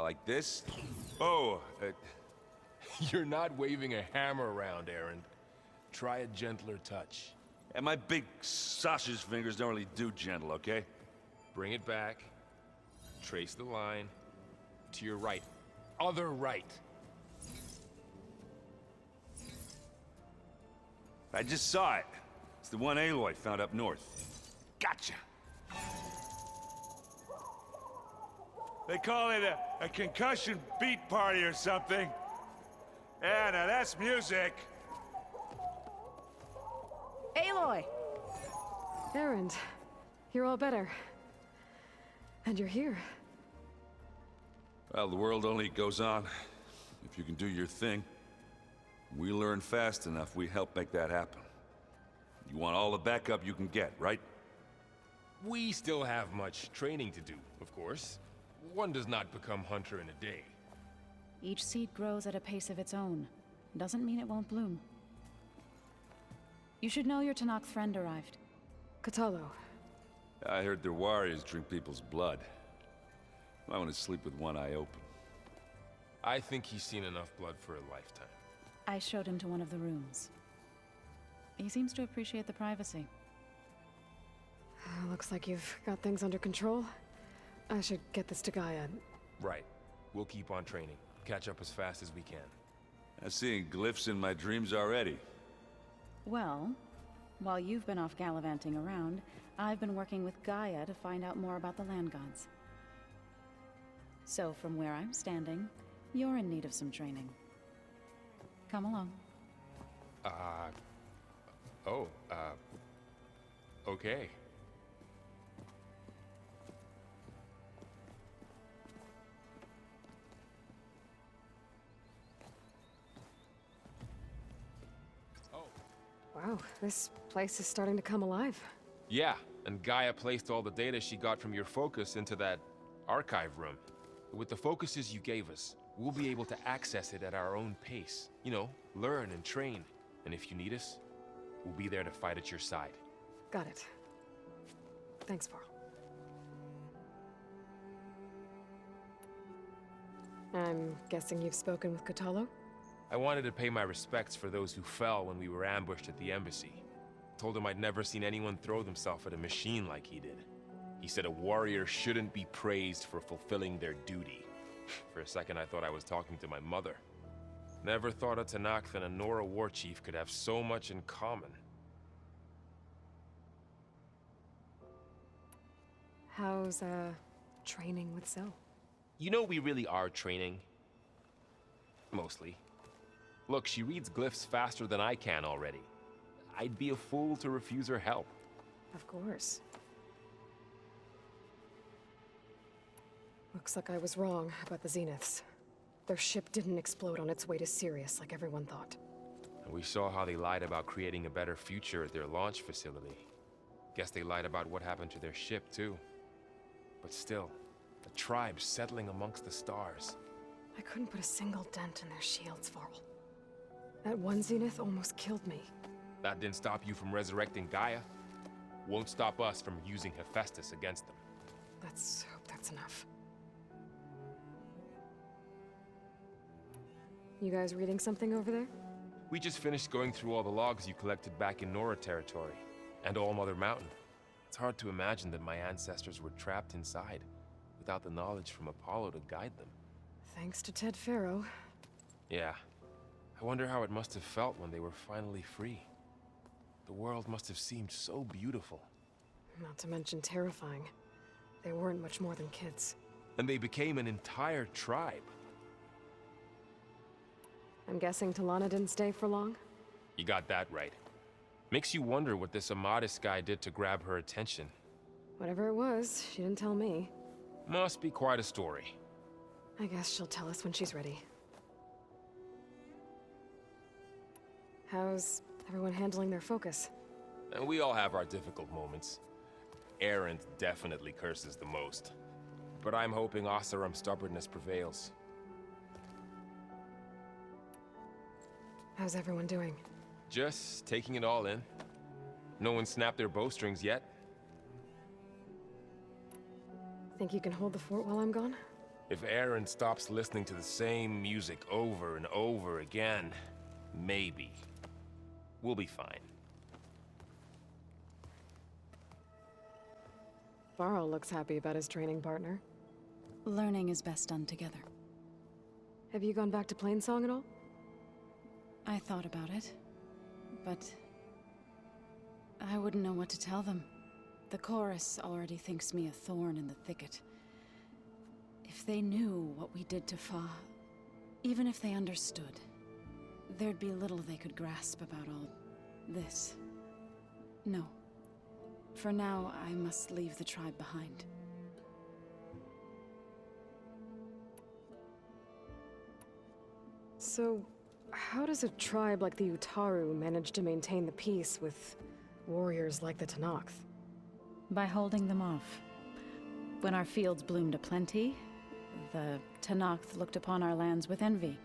Like this? Oh, You're not waving a hammer around, Aaron. Try a gentler touch. and my big sausage fingers don't really do gentle, okay? Bring it back. Trace the line. To your right. Other right. I just saw it. It's the one Aloy found up north. Gotcha! They call it a concussion beat party or something. Yeah, now that's music. Aloy! Aaron, you're all better. And you're here. Well, the world only goes on if you can do your thing. We learn fast enough, we help make that happen. You want all the backup you can get, right? We still have much training to do, of course. One does not become hunter in a day. Each seed grows at a pace of its own. Doesn't mean it won't bloom. You should know your Tanakh friend arrived. Katalo. I heard their warriors drink people's blood. I want to sleep with one eye open. I think he's seen enough blood for a lifetime. I showed him to one of the rooms. He seems to appreciate the privacy. Looks like you've got things under control. I should get this to Gaia. Right. We'll keep on training. Catch up as fast as we can. I'm seeing glyphs in my dreams already. Well, while you've been off gallivanting around, I've been working with Gaia to find out more about the land gods. So from where I'm standing, you're in need of some training. Come along. Okay. Wow, this place is starting to come alive. Yeah, and Gaia placed all the data she got from your focus into that archive room. With the focuses you gave us, we'll be able to access it at our own pace. You know, learn and train. And if you need us, we'll be there to fight at your side. Got it. Thanks, Varl. I'm guessing you've spoken with Katalo? I wanted to pay my respects for those who fell when we were ambushed at the embassy. Told him I'd never seen anyone throw themselves at a machine like he did. He said a warrior shouldn't be praised for fulfilling their duty. For a second I thought I was talking to my mother. Never thought a Tanakh and a Nora war chief could have so much in common. How's, training with Zoe? You know we really are training. Mostly. Look, she reads glyphs faster than I can already. I'd be a fool to refuse her help. Of course. Looks like I was wrong about the Zeniths. Their ship didn't explode on its way to Sirius like everyone thought. And we saw how they lied about creating a better future at their launch facility. Guess they lied about what happened to their ship, too. But still, a tribe settling amongst the stars. I couldn't put a single dent in their shields, Varl. That one Zenith almost killed me. That didn't stop you from resurrecting Gaia. Won't stop us from using Hephaestus against them. Let's hope that's enough. You guys reading something over there? We just finished going through all the logs you collected back in Nora territory, and All Mother Mountain. It's hard to imagine that my ancestors were trapped inside, without the knowledge from Apollo to guide them. Thanks to Ted Faro. Yeah. I wonder how it must have felt when they were finally free. The world must have seemed so beautiful. Not to mention terrifying. They weren't much more than kids. And they became an entire tribe. I'm guessing Talana didn't stay for long? You got that right. Makes you wonder what this Amadis guy did to grab her attention. Whatever it was, she didn't tell me. Must be quite a story. I guess she'll tell us when she's ready. How's everyone handling their focus? And we all have our difficult moments. Erend definitely curses the most. But I'm hoping Oseram's stubbornness prevails. How's everyone doing? Just taking it all in. No one snapped their bowstrings yet. Think you can hold the fort while I'm gone? If Aaron stops listening to the same music over and over again, maybe. We'll be fine. Varl looks happy about his training partner. Learning is best done together. Have you gone back to Plainsong at all? I thought about it, but I wouldn't know what to tell them. The chorus already thinks me a thorn in the thicket. If they knew what we did to Fa, even if they understood, there'd be little they could grasp about all this. No. For now, I must leave the tribe behind. So, how does a tribe like the Utaru manage to maintain the peace with warriors like the Tenakth? By holding them off. When our fields bloomed aplenty, the Tenakth looked upon our lands with envy.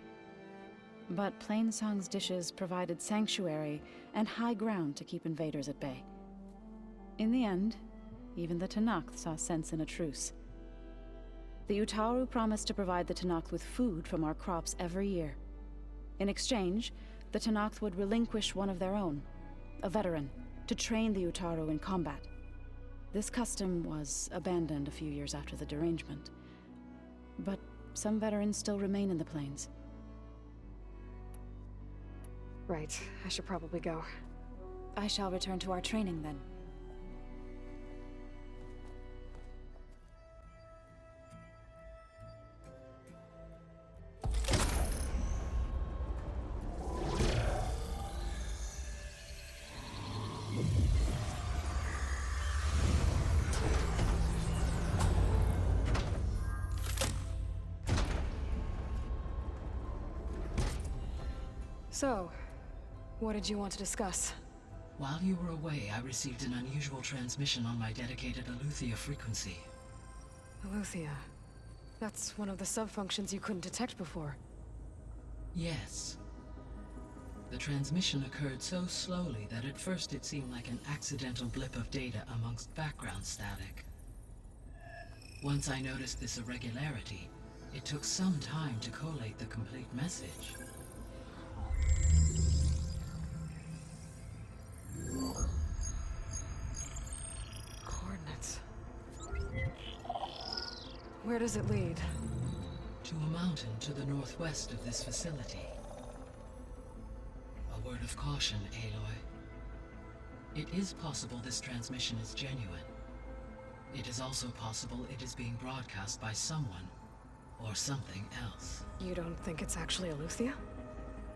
But Plainsong's dishes provided sanctuary and high ground to keep invaders at bay. In the end, even the Tenakth saw sense in a truce. The Utaru promised to provide the Tenakth with food from our crops every year. In exchange, the Tenakth would relinquish one of their own, a veteran, to train the Utaru in combat. This custom was abandoned a few years after the derangement. But some veterans still remain in the plains. Right, I should probably go. I shall return to our training then. So, what did you want to discuss? While you were away, I received an unusual transmission on my dedicated Aletheia frequency. Aletheia. That's one of the sub-functions you couldn't detect before. Yes. The transmission occurred so slowly that at first it seemed like an accidental blip of data amongst background static. Once I noticed this irregularity, it took some time to collate the complete message. Coordinates. Where does it lead? To a mountain to the northwest of this facility. A word of caution, Aloy. It is possible this transmission is genuine. It is also possible it is being broadcast by someone or something else. You don't think it's actually Aletheia?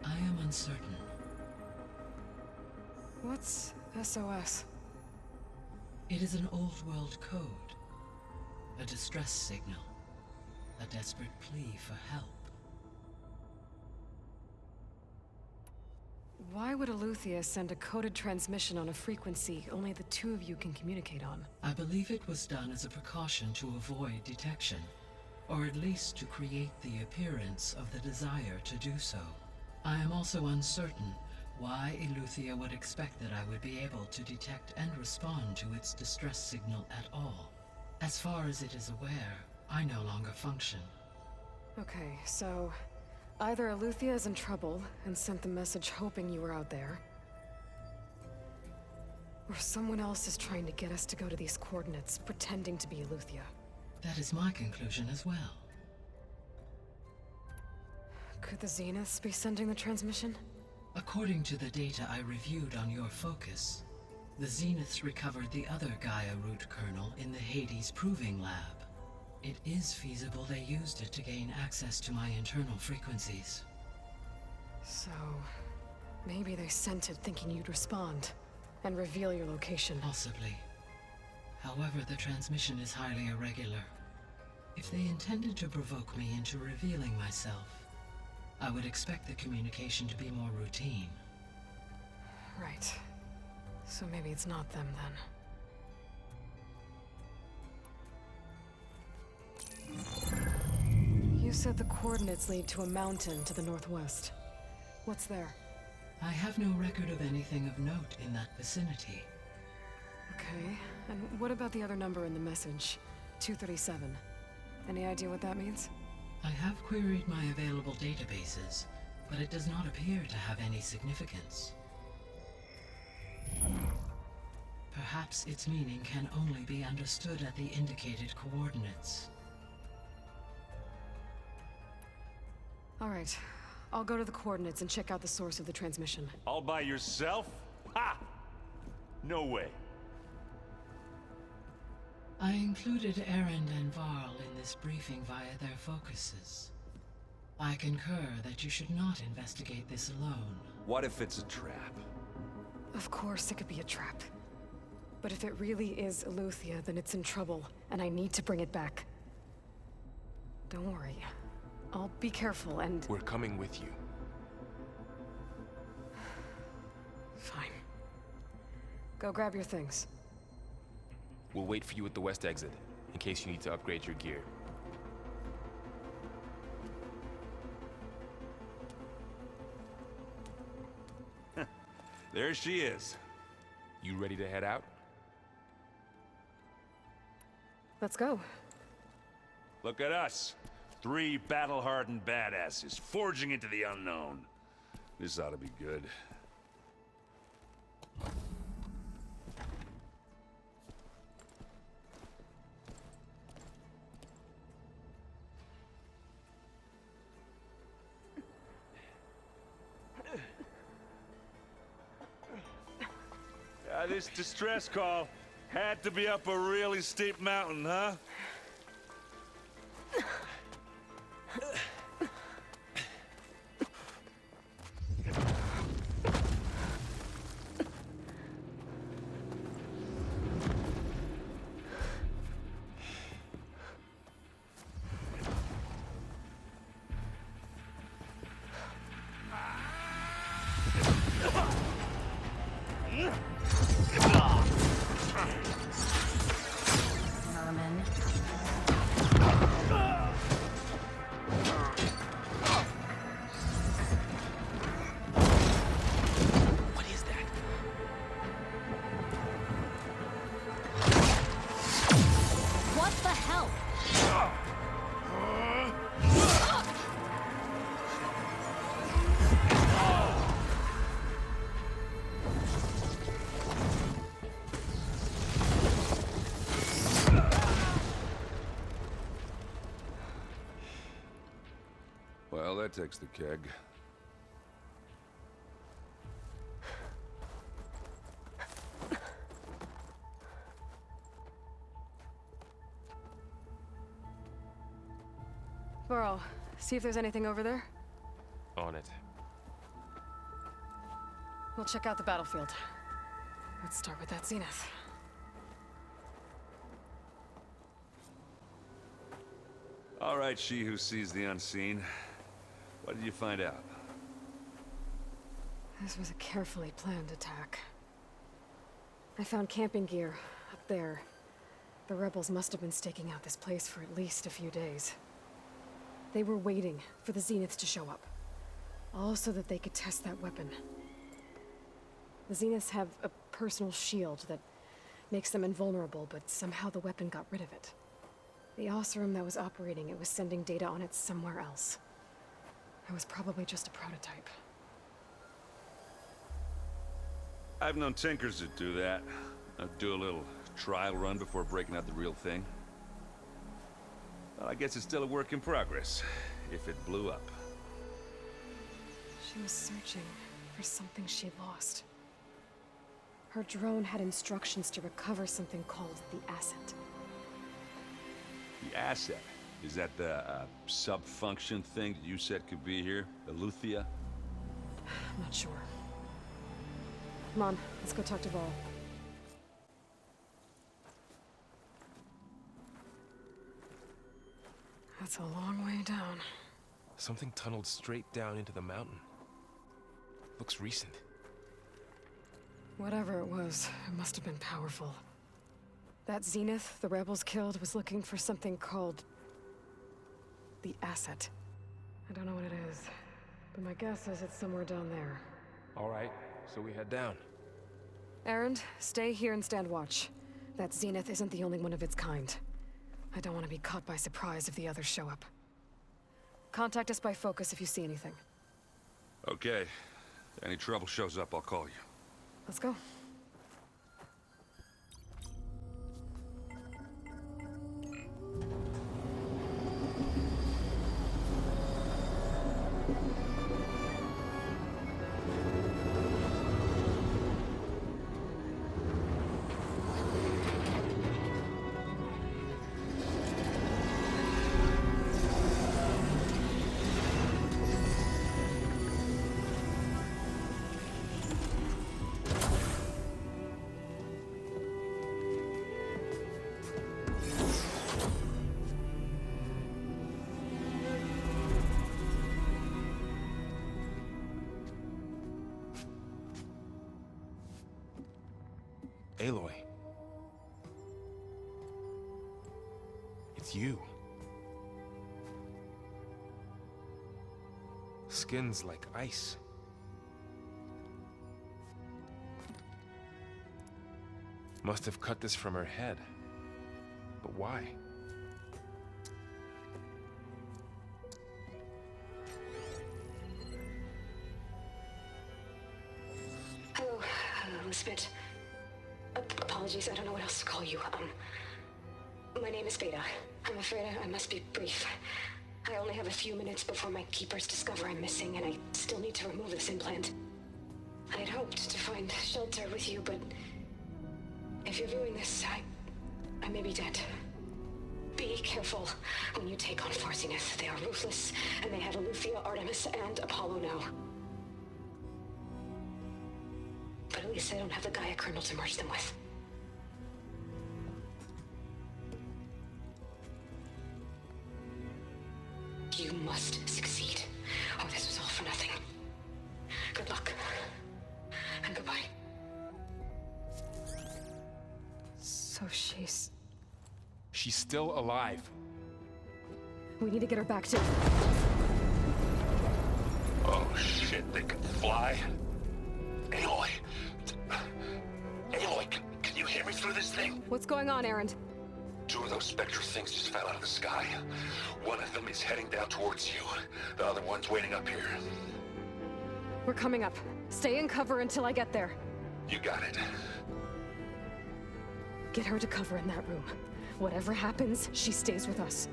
I am uncertain. What's SOS? It is an old-world code. A distress signal. A desperate plea for help. Why would Aletheia send a coded transmission on a frequency only the two of you can communicate on? I believe it was done as a precaution to avoid detection, or at least to create the appearance of the desire to do so. I am also uncertain why Aletheia would expect that I would be able to detect and respond to its distress signal at all. As far as it is aware, I no longer function. Okay, so either Aletheia is in trouble and sent the message hoping you were out there, or someone else is trying to get us to go to these coordinates, pretending to be Aletheia. That is my conclusion as well. Could the Zeniths be sending the transmission? According to the data I reviewed on your focus, the Zeniths recovered the other Gaia root kernel in the Hades Proving Lab. It is feasible they used it to gain access to my internal frequencies. So, maybe they sent it thinking you'd respond and reveal your location. Possibly. However, the transmission is highly irregular. If they intended to provoke me into revealing myself, I would expect the communication to be more routine. Right. So maybe it's not them then. You said the coordinates lead to a mountain to the northwest. What's there? I have no record of anything of note in that vicinity. Okay, and what about the other number in the message? 237. Any idea what that means? I have queried my available databases, but it does not appear to have any significance. Perhaps its meaning can only be understood at the indicated coordinates. All right. I'll go to the coordinates and check out the source of the transmission. All by yourself? Ha! No way. I included Erend and Varl in this briefing via their focuses. I concur that you should not investigate this alone. What if it's a trap? Of course it could be a trap. But if it really is Eleuthia, then it's in trouble, and I need to bring it back. Don't worry. I'll be careful and... We're coming with you. Fine. Go grab your things. We'll wait for you at the west exit, in case you need to upgrade your gear. There she is. You ready to head out? Let's go. Look at us. 3 battle-hardened badasses, forging into the unknown. This ought to be good. This distress call had to be up a really steep mountain, huh? Well, that takes the keg. Burrow, see if there's anything over there. On it. We'll check out the battlefield. Let's start with that Zenith. All right, she who sees the unseen. What did you find out? This was a carefully planned attack. I found camping gear up there. The rebels must have been staking out this place for at least a few days. They were waiting for the Zeniths to show up. All so that they could test that weapon. The Zeniths have a personal shield that makes them invulnerable, but somehow the weapon got rid of it. The Oseram that was operating it was sending data on it somewhere else. It was probably just a prototype. I've known tinkers that do that. Do a little trial run before breaking out the real thing. Well, I guess it's still a work in progress, if it blew up. She was searching for something she lost. Her drone had instructions to recover something called the asset. The asset? Is that the sub-function thing that you said could be here? Eleuthia? I'm not sure. Come on, let's go talk to Varl. That's a long way down. Something tunneled straight down into the mountain. Looks recent. Whatever it was, it must have been powerful. That Zenith the rebels killed was looking for something called... the asset. I don't know what it is, but my guess is it's somewhere down there. All right, so we head down. Erend, stay here and stand watch. That Zenith isn't the only one of its kind. I don't want to be caught by surprise if the others show up. Contact us by focus if you see anything. Okay. Any trouble shows up, I'll call you. Let's go. Aloy. It's you. Skin's like ice. Must have cut this from her head. But why? Hello, Spit. Apologies, I don't know what else to call you. My name is Beta. I'm afraid I must be brief. I only have a few minutes before my keepers discover I'm missing, and I still need to remove this implant. I had hoped to find shelter with you, but if you're viewing this, I may be dead. Be careful when you take on Far Zenith. They are ruthless, and they have Eleuthia, Artemis, and Apollo now. But at least I don't have the Gaia kernel to merge them with. You must succeed, or this was all for nothing. Good luck. And goodbye. So she's... She's still alive. We need to get her back to... Oh shit, they can fly? Aloy! Aloy, can you hear me through this thing? What's going on, Erend? Two of those spectral things just fell out of the sky. One of them is heading down towards you. The other one's waiting up here. We're coming up. Stay in cover until I get there. You got it. Get her to cover in that room. Whatever happens, she stays with us.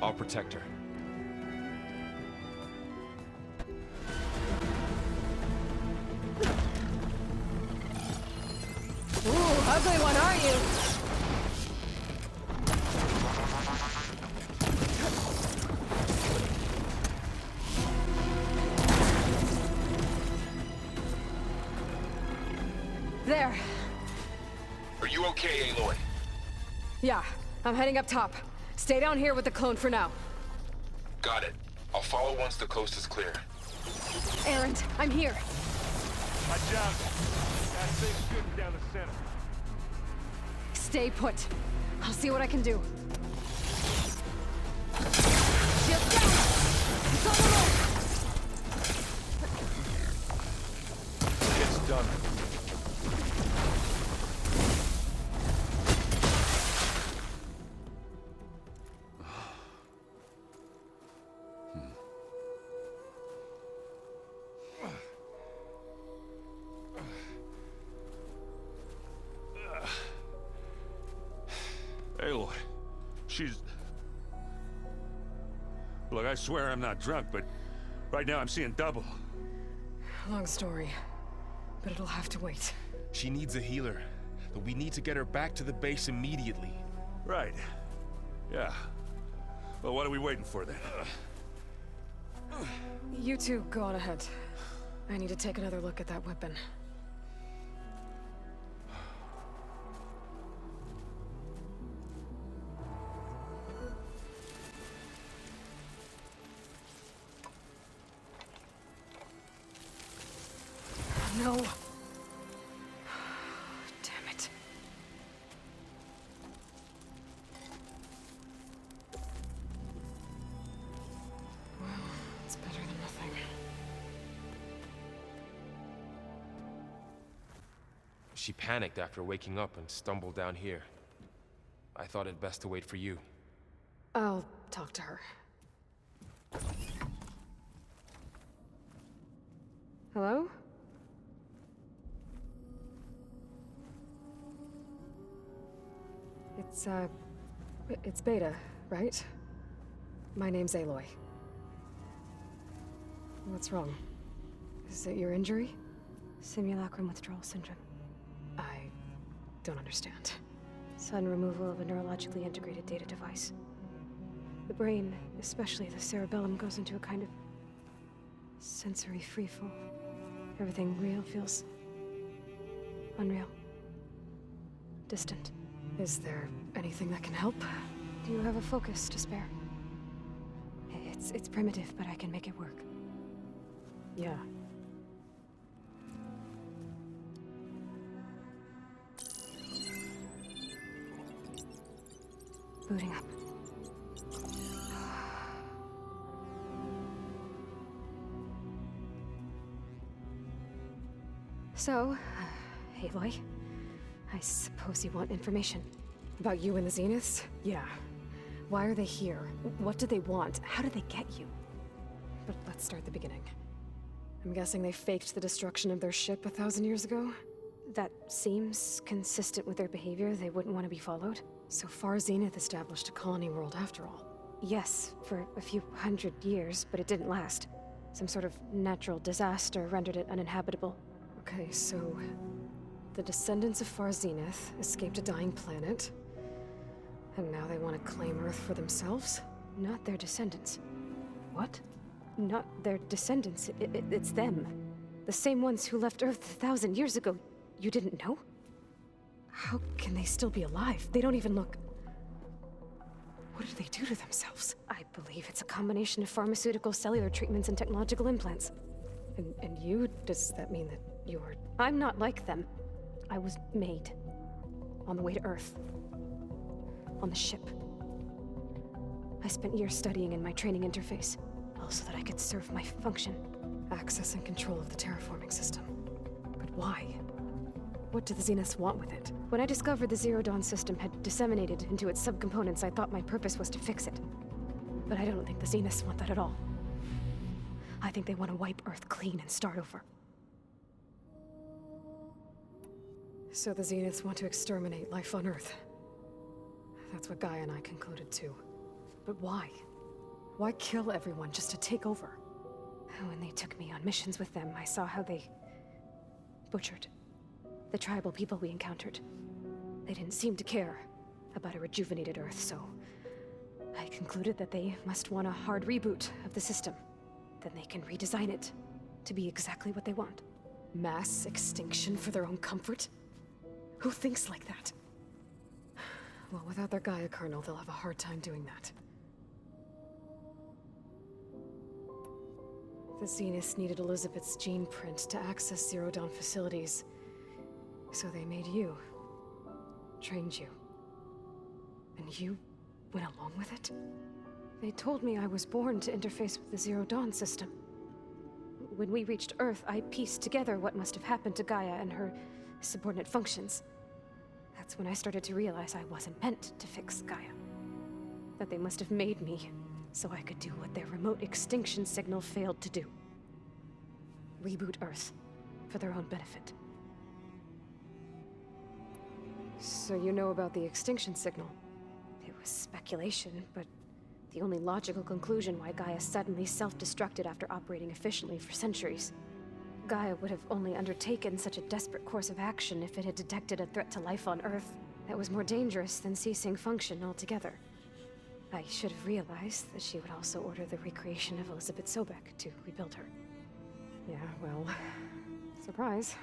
I'll protect her. Ooh, ugly one, are you? There. Are you okay, Aloy? Yeah, I'm heading up top. Stay down here with the clone for now. Got it. I'll follow once the coast is clear. Erend, I'm here. Watch out. That thing's shooting down the center. Stay put. I'll see what I can do. Shield down! It's on the roll! It's done. Aloy, she's... Look, I swear I'm not drunk, but right now I'm seeing double. Long story, but it'll have to wait. She needs a healer, but we need to get her back to the base immediately. Right. Yeah. Well, what are we waiting for then? You two go on ahead. I need to take another look at that weapon. No. Damn it. Well, it's better than nothing. She panicked after waking up and stumbled down here. I thought it best to wait for you. I'll talk to her. Hello? It's Beta, right? My name's Aloy. What's wrong? Is it your injury? Simulacrum withdrawal syndrome. I don't understand. Sudden removal of a neurologically integrated data device. The brain, especially the cerebellum, goes into a kind of sensory freefall. Everything real feels unreal. Distant. Is there anything that can help? Do you have a focus to spare? It's primitive, but I can make it work. Yeah. Booting up. So, Aloy, I suppose you want information. About you and the Zeniths? Yeah. Why are they here? What do they want? How did they get you? But let's start at the beginning. I'm guessing they faked the destruction of their ship 1,000 years ago? That seems consistent with their behavior. They wouldn't want to be followed. So far, Zenith established a colony world after all. Yes, for a few hundred years, but it didn't last. Some sort of natural disaster rendered it uninhabitable. Okay, so the descendants of Far Zenith escaped a dying planet, and now they want to claim Earth for themselves? Not their descendants. What? Not their descendants. It's them. The same ones who left Earth 1,000 years ago. You didn't know? How can they still be alive? They don't even look... What did they do to themselves? I believe it's a combination of pharmaceutical, cellular treatments, and technological implants. And you? Does that mean that you're... I'm not like them. I was made. On the way to Earth. On the ship. I spent years studying in my training interface, so that I could serve my function. Access and control of the terraforming system. But why? What do the Zeniths want with it? When I discovered the Zero Dawn system had disseminated into its subcomponents, I thought my purpose was to fix it. But I don't think the Zeniths want that at all. I think they want to wipe Earth clean and start over. So the Zeniths want to exterminate life on Earth. That's what Gaia and I concluded too. But why? Why kill everyone just to take over? When they took me on missions with them, I saw how they butchered the tribal people we encountered. They didn't seem to care about a rejuvenated Earth, so I concluded that they must want a hard reboot of the system. Then they can redesign it to be exactly what they want. Mass extinction for their own comfort? Who thinks like that? Well, without their Gaia kernel, they'll have a hard time doing that. The Zeniths needed Elizabeth's gene print to access Zero Dawn facilities. So they made you. Trained you. And you went along with it? They told me I was born to interface with the Zero Dawn system. When we reached Earth, I pieced together what must have happened to Gaia and her subordinate functions. That's when I started to realize I wasn't meant to fix Gaia. That they must have made me so I could do what their remote extinction signal failed to do. Reboot Earth for their own benefit. So you know about the extinction signal? It was speculation, but the only logical conclusion why Gaia suddenly self-destructed after operating efficiently for centuries. Gaia would have only undertaken such a desperate course of action if it had detected a threat to life on Earth that was more dangerous than ceasing function altogether. I should have realized that she would also order the recreation of Elizabeth Sobek to rebuild her. Yeah, well... surprise.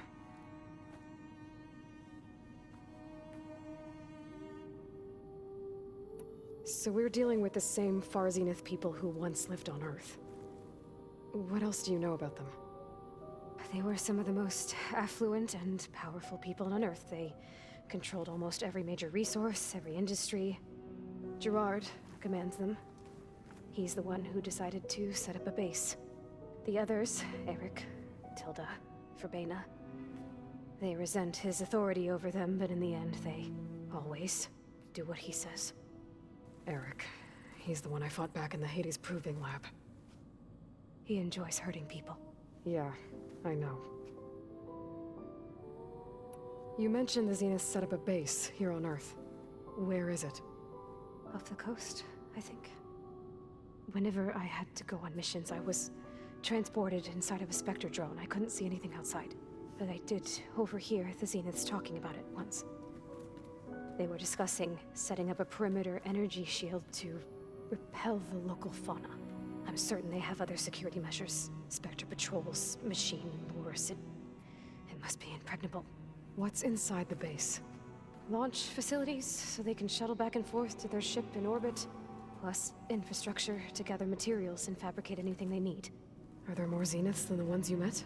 So we're dealing with the same Far Zenith people who once lived on Earth. What else do you know about them? They were some of the most affluent and powerful people on Earth. They controlled almost every major resource, every industry. Gerard commands them. He's the one who decided to set up a base. The others, Eric, Tilda, Verbena, They resent his authority over them, but in the end, they always do what he says. Eric. He's the one I fought back in the Hades Proving Lab. He enjoys hurting people. Yeah, I know. You mentioned the Zeniths set up a base here on Earth. Where is it? Off the coast, I think. Whenever I had to go on missions, I was transported inside of a Spectre drone. I couldn't see anything outside. But I did overhear the Zeniths talking about it once. They were discussing setting up a perimeter energy shield to repel the local fauna. I'm certain they have other security measures. Spectre patrols, machine lures. It must be impregnable. What's inside the base? Launch facilities, so they can shuttle back and forth to their ship in orbit. Plus, infrastructure to gather materials and fabricate anything they need. Are there more Zeniths than the ones you met?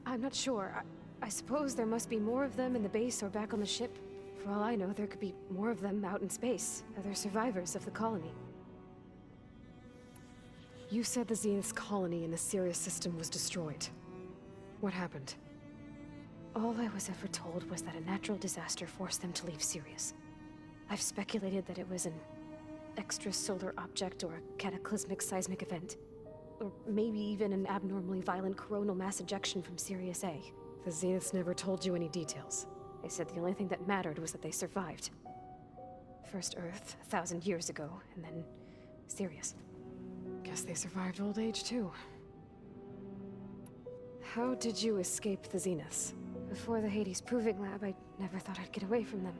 I'm not sure. I suppose there must be more of them in the base or back on the ship. For all I know, there could be more of them out in space, other survivors of the colony. You said the Zenith's colony in the Sirius system was destroyed. What happened? All I was ever told was that a natural disaster forced them to leave Sirius. I've speculated that it was an extrasolar object or a cataclysmic seismic event. Or maybe even an abnormally violent coronal mass ejection from Sirius A. The Zeniths never told you any details. They said the only thing that mattered was that they survived. First Earth, 1,000 years ago, and then Sirius. Guess they survived old age, too. How did you escape the Zeniths? Before the Hades Proving Lab, I never thought I'd get away from them.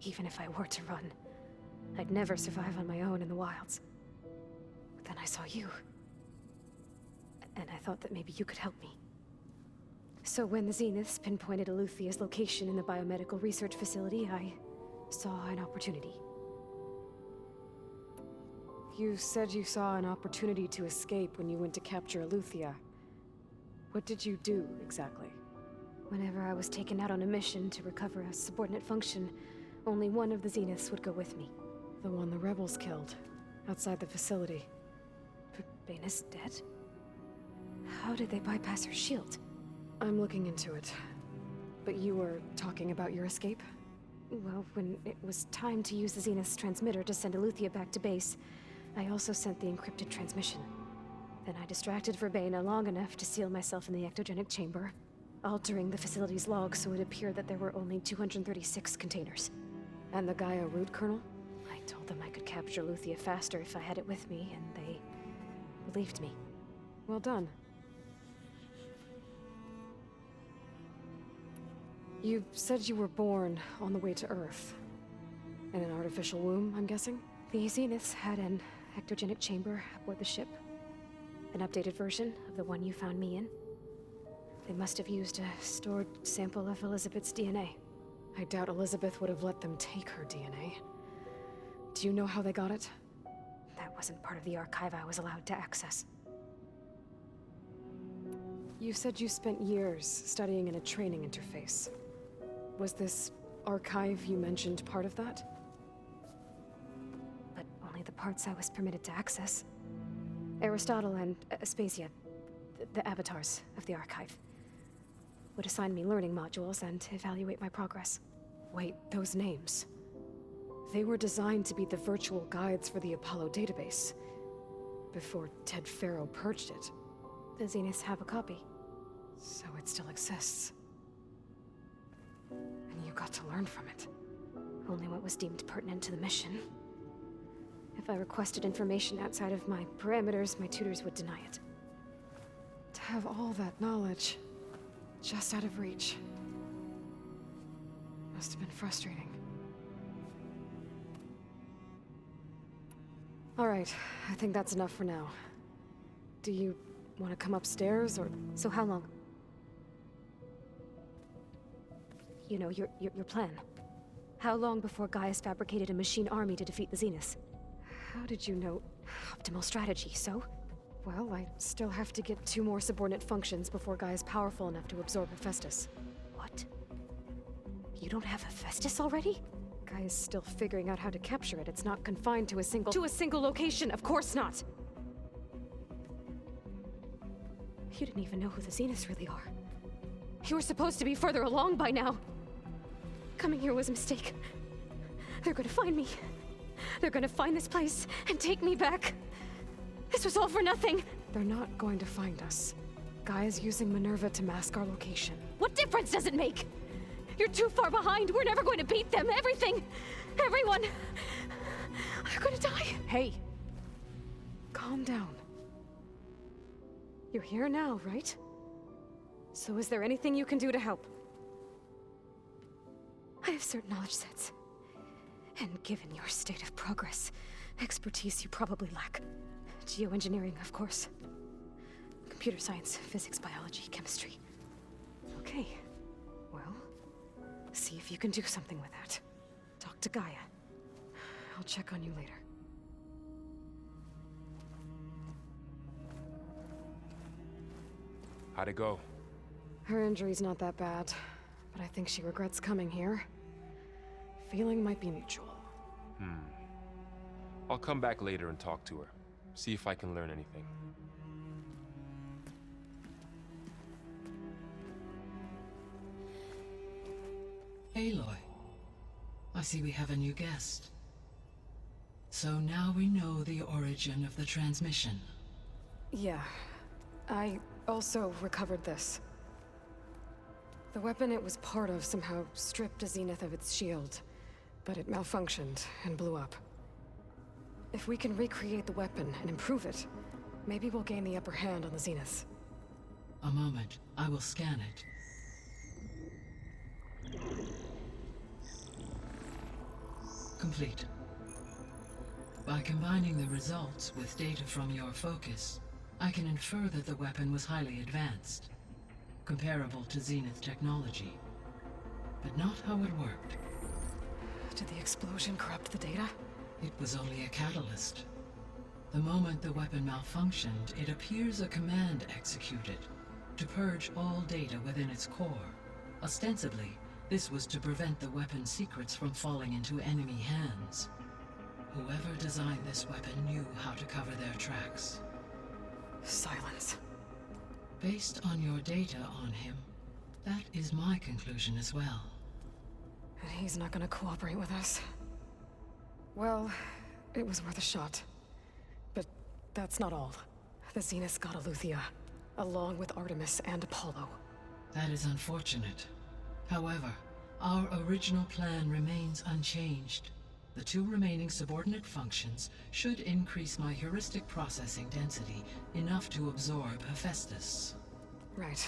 Even if I were to run. I'd never survive on my own in the wilds. But then I saw you. And I thought that maybe you could help me. So when the Zeniths pinpointed Eluthia's location in the biomedical research facility, I saw an opportunity. You said you saw an opportunity to escape when you went to capture Eluthia. What did you do, exactly? Whenever I was taken out on a mission to recover a subordinate function, only one of the Zeniths would go with me. The one the rebels killed, outside the facility. Baina's dead? How did they bypass her shield? I'm looking into it. But you were talking about your escape? Well, when it was time to use the Zenith's transmitter to send Eluthia back to base, I also sent the encrypted transmission. Then I distracted Verbena long enough to seal myself in the ectogenic chamber, altering the facility's log so it appeared that there were only 236 containers. And the Gaia root kernel? I told them I could capture Eluthia faster if I had it with me, and they believed me. Well done. You said you were born on the way to Earth. In an artificial womb, I'm guessing? The Zeniths had an ectogenic chamber aboard the ship. An updated version of the one you found me in. They must have used a stored sample of Elizabeth's DNA. I doubt Elizabeth would have let them take her DNA. Do you know how they got it? That wasn't part of the archive I was allowed to access. You said you spent years studying in a training interface. Was this archive you mentioned part of that? But only the parts I was permitted to access. Aristotle and Aspasia, the avatars of the archive, would assign me learning modules and evaluate my progress. Wait, those names. They were designed to be the virtual guides for the Apollo database. Before Ted Faro purged it. The Zeniths have a copy. So it still exists. And you got to learn from it. Only what was deemed pertinent to the mission. If I requested information outside of my parameters, my tutors would deny it. To have all that knowledge, just out of reach. Must have been frustrating. All right, I think that's enough for now. Do you want to come upstairs, or...? So how long? You know, your plan. How long before Gaius fabricated a machine army to defeat the Zeniths? How did you know? Optimal strategy, so? Well, I still have to get 2 more subordinate functions before Gaia's powerful enough to absorb Hephaestus. What? You don't have Hephaestus already? Gaia's still figuring out how to capture it. It's not confined to a single... To a single location! Of course not! You didn't even know who the Zeniths really are. You were supposed to be further along by now. Coming here was a mistake. They're gonna find me. They're gonna find this place and take me back. This was all for nothing. They're not going to find us. Gaia's using Minerva to mask our location. What difference does it make? You're too far behind. We're never going to beat them. Everything. Everyone. They're gonna die. Hey. Calm down. You're here now, right? So is there anything you can do to help? I have certain knowledge sets. And given your state of progress, expertise you probably lack. Geoengineering, of course. Computer science, physics, biology, chemistry. Okay. Well, see if you can do something with that. Talk to Gaia. I'll check on you later. How'd it go? Her injury's not that bad, but I think she regrets coming here. Feeling might be mutual. I'll come back later and talk to her. See if I can learn anything. Aloy, I see we have a new guest. So now we know the origin of the transmission. Yeah. I also recovered this. The weapon it was part of somehow stripped Zenith of its shield, but it malfunctioned and blew up. If we can recreate the weapon and improve it, maybe we'll gain the upper hand on the Zeniths. A moment, I will scan it. Complete. By combining the results with data from your focus, I can infer that the weapon was highly advanced, comparable to Zenith technology, but not how it worked. Did the explosion corrupt the data? It was only a catalyst. The moment the weapon malfunctioned, it appears a command executed to purge all data within its core. Ostensibly, this was to prevent the weapon's secrets from falling into enemy hands. Whoever designed this weapon knew how to cover their tracks. Silence. Based on your data on him, that is my conclusion as well. And he's not gonna cooperate with us. Well, it was worth a shot. But that's not all. The Zeniths got Eleuthia, along with Artemis and Apollo. That is unfortunate. However, our original plan remains unchanged. The two remaining subordinate functions should increase my heuristic processing density enough to absorb Hephaestus. Right.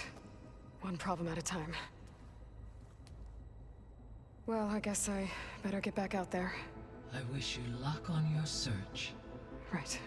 One problem at a time. Well, I guess I better get back out there. I wish you luck on your search. Right.